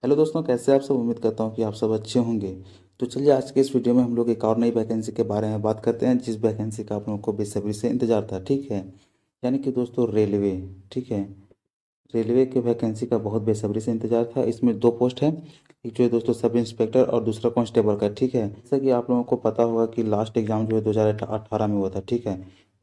Hello दोस्तों, कैसे आप सब। उम्मीद करता हूँ कि आप सब अच्छे होंगे। तो चलिए आज के इस वीडियो में हम लोग एक और नई वैकेंसी के बारे में बात करते हैं, जिस वैकेंसी का आप लोगों को बेसब्री से इंतजार था। ठीक है, यानी कि दोस्तों रेलवे। ठीक है, रेलवे के वैकेंसी का बहुत बेसब्री से इंतजार था। इसमें दो पोस्ट है, एक जो है दोस्तों सब इंस्पेक्टर और दूसरा कांस्टेबल का। ठीक है, जैसा कि आप लोगों को पता होगा कि लास्ट एग्जाम जो है 2018 में हुआ था। ठीक है,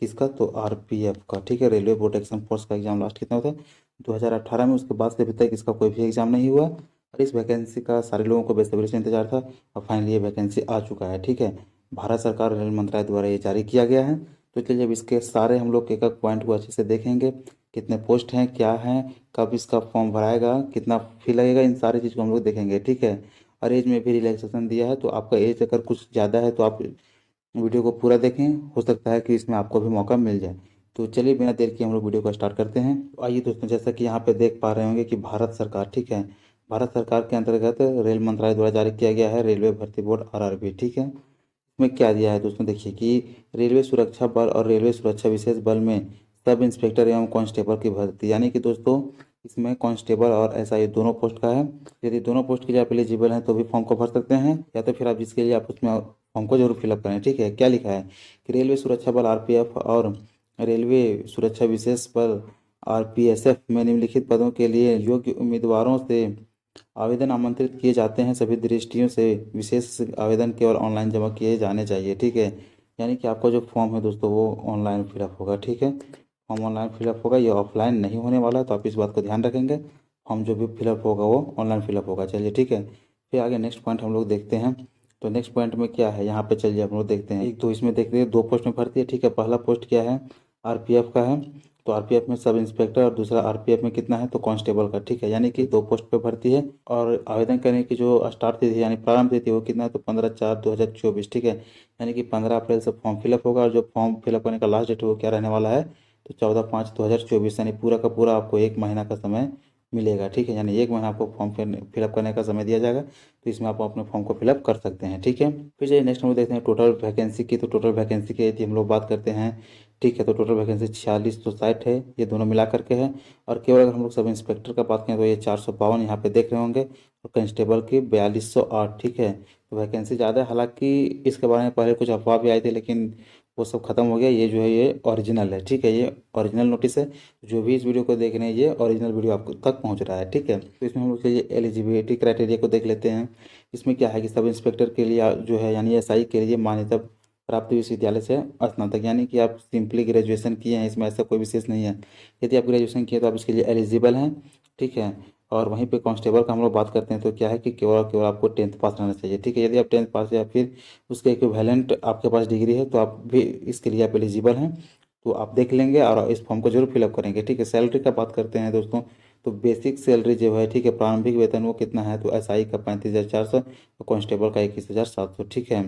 किसका? तो आरपीएफ का। ठीक है, रेलवे प्रोटेक्शन फोर्स का एग्जाम लास्ट कितना हुआ था? 2018 में। उसके बाद से अभी तक इसका कोई भी एग्जाम नहीं हुआ और इस वैकेंसी का सारे लोगों को बेसब्री से इंतजार था। और फाइनली ये वैकेंसी आ चुका है। ठीक है, भारत सरकार रेल मंत्रालय द्वारा ये जारी किया गया है। तो चलिए अब इसके सारे हम लोग एक एक पॉइंट को अच्छे से देखेंगे। कितने पोस्ट हैं, क्या हैं, कब इसका फॉर्म भराएगा, कितना फी लगेगा, इन सारी चीज़ को हम लोग देखेंगे। ठीक है, और एज में भी रिलैक्सेशन दिया है, तो आपका एज अगर कुछ ज़्यादा है तो आप वीडियो को पूरा देखें, हो सकता है कि इसमें आपको भी मौका मिल जाए। तो चलिए बिना देर के हम लोग वीडियो को स्टार्ट करते हैं। तो आइए दोस्तों, जैसा कि यहाँ पे देख पा रहे होंगे कि भारत सरकार, ठीक है, भारत सरकार के अंतर्गत रेल मंत्रालय द्वारा जारी किया गया है रेलवे भर्ती बोर्ड आरआरबी। ठीक है, इसमें क्या दिया है दोस्तों, देखिए कि रेलवे सुरक्षा बल और रेलवे सुरक्षा विशेष बल में सब इंस्पेक्टर एवं कांस्टेबल की भर्ती, यानी कि दोस्तों इसमें कांस्टेबल और एसआई दोनों पोस्ट का है। यदि दोनों पोस्ट के लिए आप एलिजिबल हैं तो भी फॉर्म को भर सकते हैं, या तो फिर आप जिसके लिए आप उसमें फॉर्म को जरूर फिलअप करें। ठीक है, क्या लिखा है कि रेलवे सुरक्षा बल आरपीएफ और रेलवे सुरक्षा विशेष बल आरपीएसएफ में निम्नलिखित पदों के लिए योग्य उम्मीदवारों से आवेदन आमंत्रित किए जाते हैं। सभी दृष्टियों से विशेष आवेदन केवल ऑनलाइन जमा किए जाने चाहिए। ठीक है, यानी कि आपका जो फॉर्म है दोस्तों वो ऑनलाइन फिलअप होगा। ठीक है, फॉर्म ऑनलाइन फिलअप होगा, ये ऑफलाइन नहीं होने वाला है, तो आप इस बात को ध्यान रखेंगे। फॉर्म जो भी फिलअप होगा वो ऑनलाइन फिलअप होगा। चलिए ठीक है, फिर आगे नेक्स्ट पॉइंट हम लोग देखते हैं। तो नेक्स्ट पॉइंट में क्या है, यहाँ पे चलिए हम लोग देखते हैं। एक तो इसमें देखते हैं दो पोस्ट में भर्ती है। ठीक है, पहला पोस्ट क्या है, आरपीएफ का है। तो आरपीएफ में सब इंस्पेक्टर और दूसरा आरपीएफ में कितना है, तो कांस्टेबल का। ठीक है, यानी कि दो पोस्ट पे भर्ती है। और आवेदन करने की जो स्टार्ट तिथि यानी प्रारंभ तिथि वो कितना है, तो 15/4/2024। ठीक है, यानी कि 15 अप्रैल से फॉर्म फिलअप होगा और जो फॉर्म फिलअप करने का लास्ट डेट है वो क्या रहने वाला है, तो 14/5/2024। यानी पूरा का पूरा आपको एक महीना का समय मिलेगा। ठीक है, यानी एक महीना आपको फॉर्म फिलअप करने का समय दिया जाएगा, तो इसमें आप अपने फॉर्म को फिलअप कर सकते हैं। ठीक है, फिर चलिए नेक्स्ट हम लोग देखते हैं टोटल वैकेंसी की। तो टोटल वैकेंसी की यदि हम लोग बात करते हैं, ठीक है, तो टोटल वैकेंसी 4660 है, ये दोनों मिला करके है। और केवल अगर हम लोग सब इंस्पेक्टर का बात करें तो ये 452 यहाँ पे देख रहे होंगे, और कांस्टेबल की 4208। ठीक है, तो वैकेंसी ज़्यादा है। हालांकि इसके बारे में पहले कुछ अफवाह भी आई थी, लेकिन वो सब खत्म हो गया। ये जो है ये ओरिजिनल है। ठीक है, ये ओरिजिनल नोटिस है। जो भी इस वीडियो को देख रहे हैं ये ओरिजिनल वीडियो आपको तक पहुंच रहा है। ठीक है, तो इसमें हम लोग चलिए एलिजिबिलिटी क्राइटेरिया को देख लेते हैं। इसमें क्या है कि सब इंस्पेक्टर के लिए जो है यानी एसआई के लिए मान्यता प्राप्त विश्वविद्यालय से स्नातक, यानी कि आप सिंपली ग्रेजुएशन किए हैं, इसमें ऐसा कोई विशेष नहीं है। यदि आप ग्रेजुएशन किए तो आप इसके लिए एलिजिबल हैं। ठीक है, और वहीं पे कांस्टेबल का हम लोग बात करते हैं तो क्या है कि केवल और केवल आपको 10th पास रहना चाहिए। ठीक है, यदि आप 10th पास या फिर उसके इक्विवेलेंट आपके पास डिग्री है तो आप भी इसके लिए आप एलिजिबल हैं। तो आप देख लेंगे और इस फॉर्म को जरूर फिलअप करेंगे। ठीक है, सैलरी का बात करते हैं दोस्तों, तो बेसिक सैलरी जो है, ठीक है, प्रारंभिक वेतन वो कितना है, तो एसआई का 35,400 और कांस्टेबल का 21,700। ठीक है,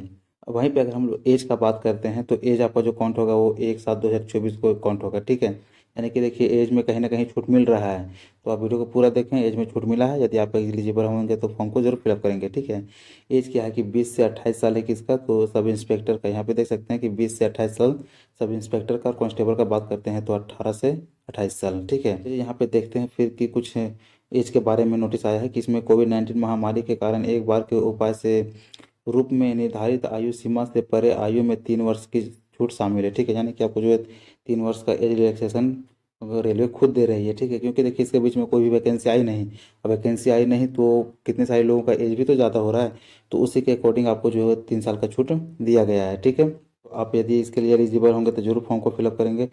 वहीं पे अगर हम लोग एज का बात करते हैं तो एज आपका जो काउंट होगा वो 1/7/2024 को काउंट होगा। ठीक है, यानी कि देखिए एज में कहीं ना कहीं छूट मिल रहा है, तो आप वीडियो को पूरा देखें, एज में छूट मिला है। यदि आप एलिजिबल होंगे तो फॉर्म को जरूर फिलअप करेंगे। ठीक है, एज क्या है कि 20 से 28 साल है किसका, तो सब इंस्पेक्टर का। यहाँ पे देख सकते हैं कि 20 से 28 साल सब इंस्पेक्टर का। और कांस्टेबल का बात करते हैं तो 18 से 28 साल। ठीक है, यहाँ पे देखते हैं फिर कि कुछ एज के बारे में नोटिस आया है कि इसमें कोविड-19 महामारी के कारण एक बार के उपाय से रूप में निर्धारित आयु सीमा से परे आयु में 3 वर्ष की छूट शामिल है। ठीक है, यानी कि आपको जो है 3 वर्ष का एज रिलैक्सेशन रेलवे खुद दे रही है। ठीक है, क्योंकि देखिए इसके बीच में कोई भी वैकेंसी आई नहीं। अब वैकेंसी आई नहीं तो कितने सारे लोगों का एज भी तो ज़्यादा हो रहा है, तो उसी के अकॉर्डिंग आपको जो है 3 साल का छूट दिया गया है। ठीक है, तो आप यदि इसके लिए एलिजिबल होंगे तो जरूर फॉर्म को फिलअप करेंगे।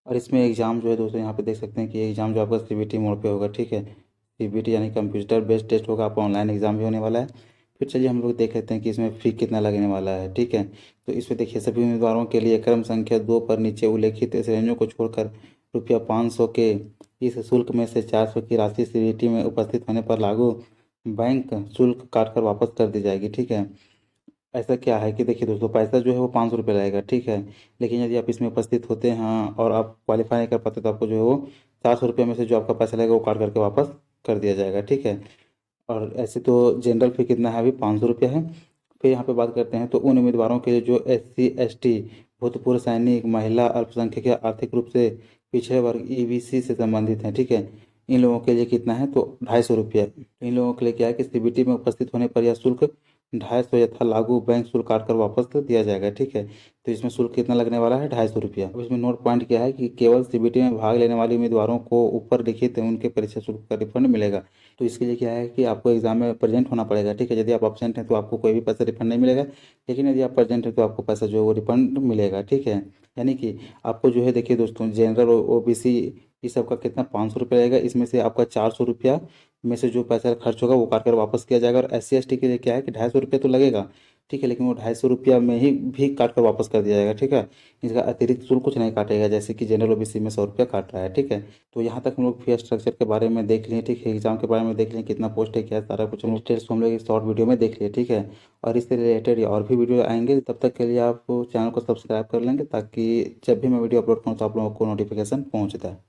और इसमें एग्ज़ाम जो है दोस्तों यहाँ पे देख सकते हैं कि एग्ज़ाम जो आपका सीबीटी मोड पे होगा। ठीक है, सीबीटी यानी कंप्यूटर बेस्ड टेस्ट होगा, आपका ऑनलाइन एग्जाम भी होने वाला है। फिर चलिए हम लोग देख लेते हैं कि इसमें फ़ी कितना लगने वाला है। ठीक है, तो इसमें देखिए सभी उम्मीदवारों के लिए क्रम संख्या 2 पर नीचे उल्लेखित श्रेणियों को छोड़कर ₹500 के इस शुल्क में से 400 की राशि सीबीटी में उपस्थित होने पर लागू बैंक शुल्क काटकर वापस कर दी जाएगी। ठीक है, ऐसा क्या है कि देखिए दोस्तों पैसा जो है वो ₹500 लगेगा। ठीक है, लेकिन यदि आप इसमें उपस्थित होते हैं और आप क्वालिफाई नहीं कर पाते तो आपको जो है वो ₹400 में से जो आपका पैसा लगेगा वो काट करके वापस कर दिया जाएगा। ठीक है, और ऐसे तो जनरल फी कितना है, अभी ₹500 है। फिर यहाँ पे बात करते हैं तो उन उम्मीदवारों के लिए जो एससी एसटी भूतपूर्व सैनिक महिला अल्पसंख्यक या आर्थिक रूप से पिछड़े वर्ग ईबीसी से संबंधित हैं। ठीक है, इन लोगों के लिए कितना है तो 250 रुपया। इन लोगों के लिए क्या है कि सीबीटी में उपस्थित होने पर यह शुल्क 250 यथा लागू बैंक शुल्क काट कर वापस तो दिया जाएगा। ठीक है, तो इसमें शुल्क कितना लगने वाला है 250 रुपया। अब इसमें नोट पॉइंट क्या है कि केवल सीबीटी में भाग लेने वाले उम्मीदवारों को ऊपर लिखित उनके परीक्षा शुल्क का रिफंड मिलेगा। तो इसके लिए क्या है कि आपको एग्जाम में प्रेजेंट होना पड़ेगा। ठीक है, यदि आप एब्सेंट हैं तो आपको कोई भी पैसा रिफंड नहीं मिलेगा, लेकिन यदि आप प्रेजेंट हैं तो आपको पैसा जो है वो रिफंड मिलेगा। ठीक है, यानी कि आपको जो है देखिए दोस्तों, जनरल ओबीसी इस सब का कितना 500 रुपया रहेगा। इसमें से आपका 400 रुपया में से जो पैसा खर्च होगा वो काट कर वापस किया जाएगा। और SC ST के लिए क्या है कि 250 रुपया तो लगेगा। ठीक है, लेकिन वो 250 रुपया में ही भी काट कर वापस कर दिया जाएगा। ठीक है, इसका अतिरिक्त शुल्क कुछ नहीं काटेगा, जैसे कि जनरल ओबीसी में 100 रुपया काट रहा है। ठीक है, तो यहाँ तक हम लोग फी स्ट्रक्चर के बारे में देख लिए। ठीक है, एग्जाम के बारे में देख लिए, कितना पोस्ट है क्या है, सारा कुछ हम डिटेल्स हम लोग इस शॉर्ट वीडियो में देख लिए। ठीक है, और इससे रिलेटेड और भी वीडियो आएंगे, तब तक के लिए आप चैनल को सब्सक्राइब कर लेंगे ताकि जब भी मैं वीडियो अपलोड करूँ तो आप लोगों को नोटिफिकेशन पहुँचता है।